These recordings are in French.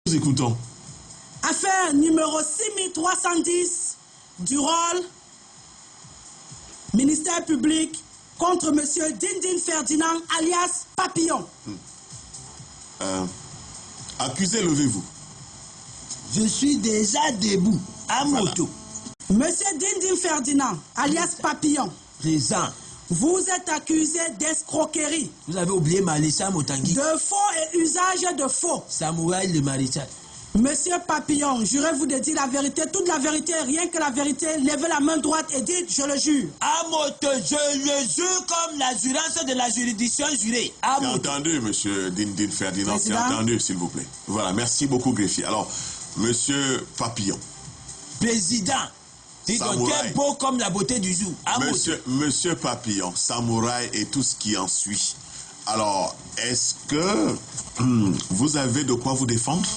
Nous écoutons. Affaire numéro 6310 du rôle ministère public contre monsieur Dindin Ferdinand alias Papillon. Accusé, levez-vous. Je suis déjà debout, à moto. Monsieur Dindin Ferdinand alias Papillon. Présent. Vous êtes accusé d'escroquerie. Vous avez oublié Maréchal Motanguy. De faux et usage de faux. Samouraï le maréchal. Monsieur Papillon, jurez-vous de dire la vérité, toute la vérité, rien que la vérité. Levez la main droite et dites, je le jure. À moto, je le jure comme l'assurance de la juridiction jurée. C'est entendu, monsieur Dindin Ferdinand. C'est entendu, s'il vous plaît. Voilà, merci beaucoup, greffier. Alors, monsieur Papillon. Président. Dites donc, quel beau comme la beauté du jour. Monsieur Papillon, samouraï et tout ce qui en suit. Alors, est-ce que vous avez de quoi vous défendre?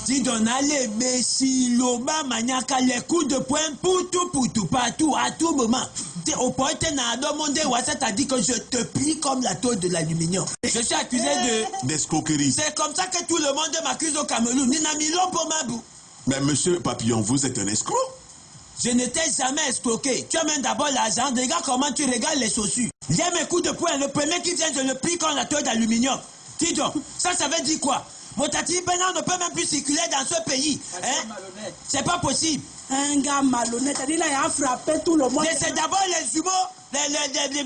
Dites donc, allez, Messi, Loba, Maniaka, les coups de poing, pour tout, partout, à tout moment. Au point où n'a demandé, Ouassat a dit que je te plie comme la tôle de l'aluminium. Je suis accusé d'escroquerie. C'est comme ça que tout le monde m'accuse au Cameroun. Nina Milon pour ma boue. Mais monsieur Papillon, vous êtes un escroc? Je n'étais jamais escroqué. Tu amènes d'abord l'argent, regarde comment tu regardes les chaussures. J'ai mes coups de poing, le premier qui vient, je le plie comme la tôle d'aluminium. Dis donc, ça veut dire quoi? Motati Benan ne peut même plus circuler dans ce pays. Hein? C'est pas possible. Un gars malhonnête, il a frappé tout le monde. Mais c'est d'abord les jumeaux,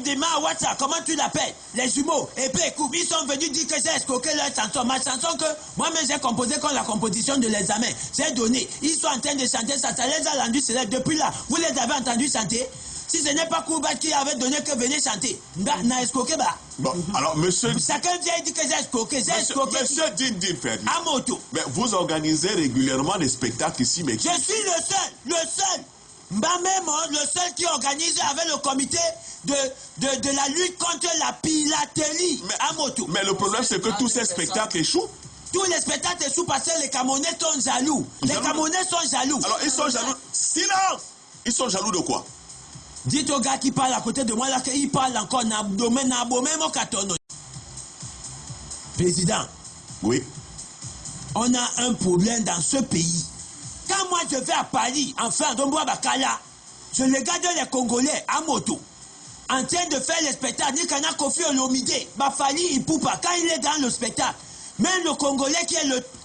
les mains à WhatsApp, comment tu l'appelles? Les jumeaux. Et puis écoute, ils sont venus dire que j'ai escroqué leur chanson. Ma chanson que moi-même j'ai composée comme la composition de l'examen. J'ai donné. Ils sont en train de chanter ça, ça les a rendus célèbres. Depuis là, vous les avez entendus chanter? Si ce n'est pas Kouba qui avait donné que venez chanter. N'a escroqué bah. Bon, alors monsieur... Chacun vient dire que j'ai escroqué. Monsieur Dindin Ferdinand. À moto. Mais vous organisez régulièrement des spectacles ici, mais... Je suis le seul. Même le seul qui organise avec le comité de la lutte contre la piraterie à moto. Mais le problème c'est que tous ces spectacles échouent. Tous les spectacles échouent parce que les Camerounais sont jaloux. Les Camerounais sont jaloux. Alors ils sont jaloux. Silence! Ils sont jaloux de quoi? Dites au gars qui parle à côté de moi là qu'il parle encore n'abdomène mon carton. Président. Oui. On a un problème dans ce pays. Quand moi je vais à Paris, enfin, Domboa Bakala, je regarde les Congolais à moto, en train de faire le spectacle, Nikana Kofi Olomide, Bafali Ipoupa, quand il est dans le spectacle, même le Congolais qui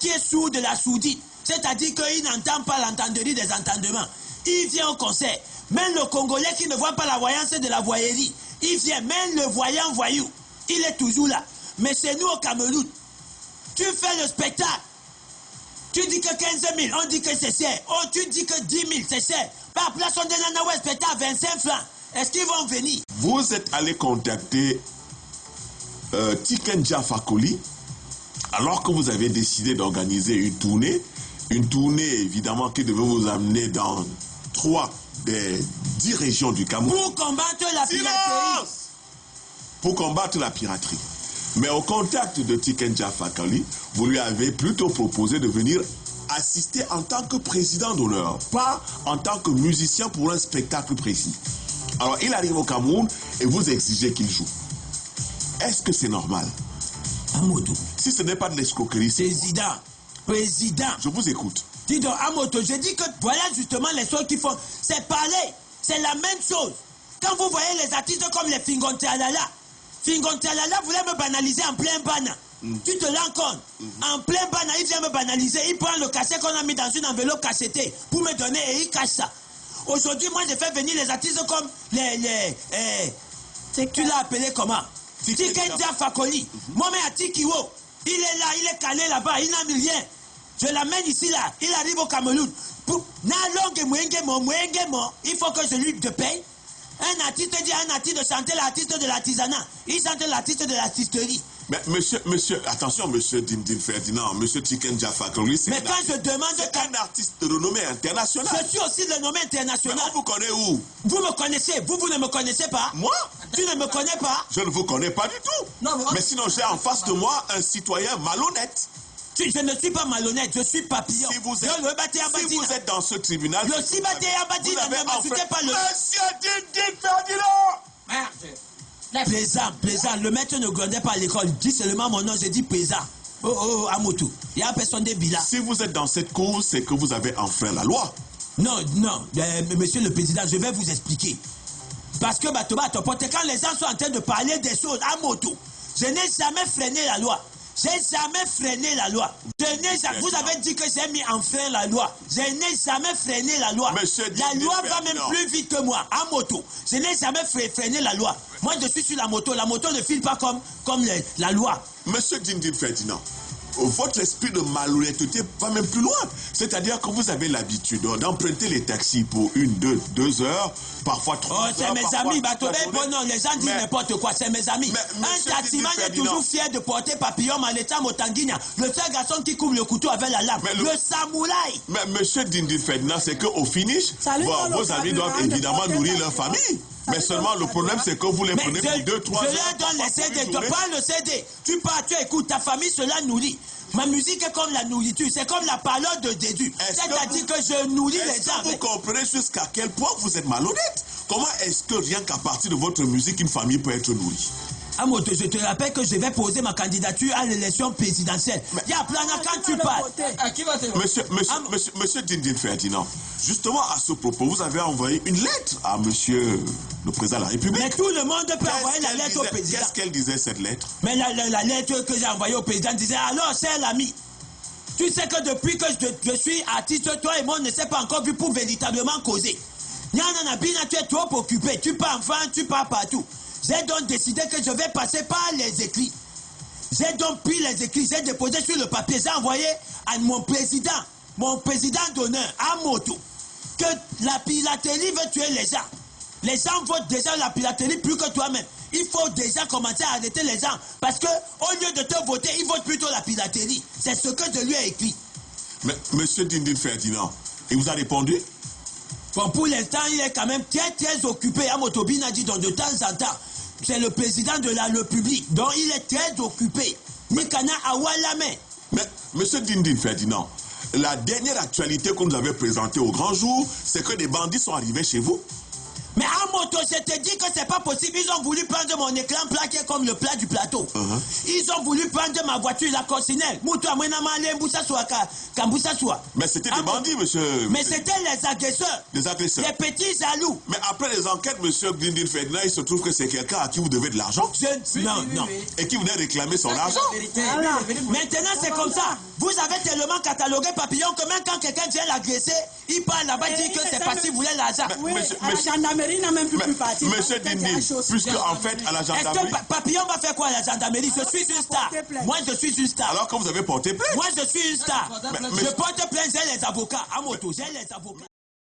est sourd de la sourdite, c'est-à-dire qu'il n'entend pas l'entenderie des entendements, il vient au concert. Même le Congolais qui ne voit pas la voyance de la voyerie, il vient. Même le voyant voyou, il est toujours là. Mais c'est nous au Cameroun. Tu fais le spectacle. Tu dis que 15 000, on dit que c'est cher. Oh, tu dis que 10 000, c'est cher. Par place, on donne un spectacle à 25 francs. Est-ce qu'ils vont venir? Vous êtes allé contacter Tiken Jah Fakoly alors que vous avez décidé d'organiser une tournée évidemment qui devait vous amener dans 3 des 10 régions du Cameroun. Pour combattre la piraterie. Pour combattre la piraterie. Mais au contact de Tiken Jah Fakoly, vous lui avez plutôt proposé de venir assister en tant que président d'honneur, pas en tant que musicien pour un spectacle précis. Alors il arrive au Cameroun et vous exigez qu'il joue. Est-ce que c'est normal? Amoto. Si ce n'est pas de l'escroquerie, c'est... Président. Je vous écoute. Dis donc, Amoto, je dis que voilà justement les choses qu'ils font. C'est parler. C'est la même chose. Quand vous voyez les artistes comme les Fingontialala voulait me banaliser en plein bana. Tu te rends compte? En plein bana, il vient me banaliser. Il prend le cachet qu'on a mis dans une enveloppe cachetée pour me donner et il cache ça. Aujourd'hui, moi, je fais venir les artistes comme tu l'as appelé comment? Tiken Jah Fakoly. Moi-même à Tikiwo. Il est là, il est calé là-bas, il n'a mis rien. Je l'amène ici là, il arrive au Cameroun. Il faut que je lui paye. Un artiste dit à un artiste de chanter l'artiste de l'artisanat. Il chante l'artiste de l'artisterie. Mais monsieur, attention, monsieur Dindin Ferdinand, monsieur Tiken Jah Fakoly, c'est un artiste de renommée internationale. Je suis aussi de renommée internationale. Mais on vous connaît où? Vous me connaissez, vous ne me connaissez pas? Moi? Tu ne me connais pas? Je ne vous connais pas du tout. Non, mais sinon, j'ai en face de moi un citoyen malhonnête. Je ne suis pas malhonnête, je suis papillon. Si vous êtes dans ce tribunal... Le Sibaté Abadi ne m'insultez pas le... Monsieur Dindin Ferdinand! Merde. Plaisant. Le maître ne grondait pas à l'école. Dis seulement mon nom, je dis plaisant. Oh, Amoto, il n'y a personne de bilan. Si vous êtes dans cette cause, c'est que vous avez enfreint la loi. Non, monsieur le président, je vais vous expliquer. Parce que quand les gens sont en train de parler des choses à moto, je n'ai jamais freiné la loi. J'ai jamais freiné la loi. Vous avez dit que j'ai mis en frein la loi. Je n'ai jamais freiné la loi. La loi va même plus vite que moi, à moto. Je n'ai jamais freiné la loi. Moi, je suis sur la moto. La moto ne file pas comme la loi. Monsieur Dindin Ferdinand, votre esprit de malhonnêteté va même plus loin. C'est-à-dire que vous avez l'habitude d'emprunter les taxis pour 1, 2 heures, parfois 3 heures. C'est mes amis, non, les gens disent n'importe quoi, c'est mes amis. Un taximan est toujours fier de porter papillon Maleta Motanguina, le seul garçon qui coupe le couteau avec la lame, le samouraï. Mais monsieur Dindin Ferdinand, c'est qu'au finish, vos amis doivent évidemment nourrir leur famille. Mais seulement le problème, c'est que vous les prenez pour 2, 3 heures. Je leur donne les CD, tu prends le CD, tu pars, tu écoutes, ta famille, cela nourrit. Ma musique est comme la nourriture, c'est comme la parole de Dédu. C'est-à-dire que je nourris les gens. Vous comprenez jusqu'à quel point vous êtes malhonnête? Comment est-ce que rien qu'à partir de votre musique, une famille peut être nourrie? Amoto, je te rappelle que je vais poser ma candidature à l'élection présidentielle. Il y a plein de quand tu parles. Monsieur Dindin Ferdinand, justement à ce propos, vous avez envoyé une lettre à monsieur le président de la République. Mais tout le monde peut envoyer la lettre au président. Qu'est-ce qu'elle disait, cette lettre? Mais la lettre que j'ai envoyée au président disait, alors, cher l'ami, tu sais que depuis que je suis artiste, toi et moi, on ne s'est pas encore vu pour véritablement causer. Nyana Bina, tu es trop occupé. Tu pars en France, tu pars partout. J'ai donc décidé que je vais passer par les écrits. J'ai donc pris les écrits, j'ai déposé sur le papier, j'ai envoyé à mon président d'honneur, à Moto, que la piraterie veut tuer les gens. Les gens votent déjà la piraterie plus que toi-même. Il faut déjà commencer à arrêter les gens. Parce que au lieu de te voter, ils votent plutôt la piraterie. C'est ce que je lui ai écrit. Mais monsieur Dindin Ferdinand, il vous a répondu? Bon, pour l'instant, il est quand même très occupé. Amotobine a dit donc de temps en temps. C'est le président de la République. Donc il est très occupé. Nikana Awalame. Mais monsieur Dindin Ferdinand, la dernière actualité que nous avez présentée au grand jour, c'est que des bandits sont arrivés chez vous. Mais à moto, je te dis que c'est pas possible. Ils ont voulu prendre mon écran plaqué comme le plat du plateau. Ils ont voulu prendre ma voiture, la coccinelle. Mais c'était des bandits, monsieur. Mais c'était les agresseurs. Les agresseurs. Les petits jaloux. Mais après les enquêtes, monsieur Dindin Ferdinand, il se trouve que c'est quelqu'un à qui vous devez de l'argent. Non. Et qui venait réclamer son argent. Voilà. Maintenant, c'est comme ça. Vous avez tellement catalogué Papillon que même quand quelqu'un vient l'agresser, il parle là-bas, dit que c'est parce qu'il voulait l'argent. La gendarmerie n'a même plus parti. Monsieur Dindin, puisque en fait, à la gendarmerie... Est-ce que Papillon va faire quoi à la gendarmerie? Je suis une star. Moi, je suis une star. Alors que vous avez porté plainte? Moi, je suis une star. Je porte plainte, j'ai les avocats. À moto, j'ai les avocats.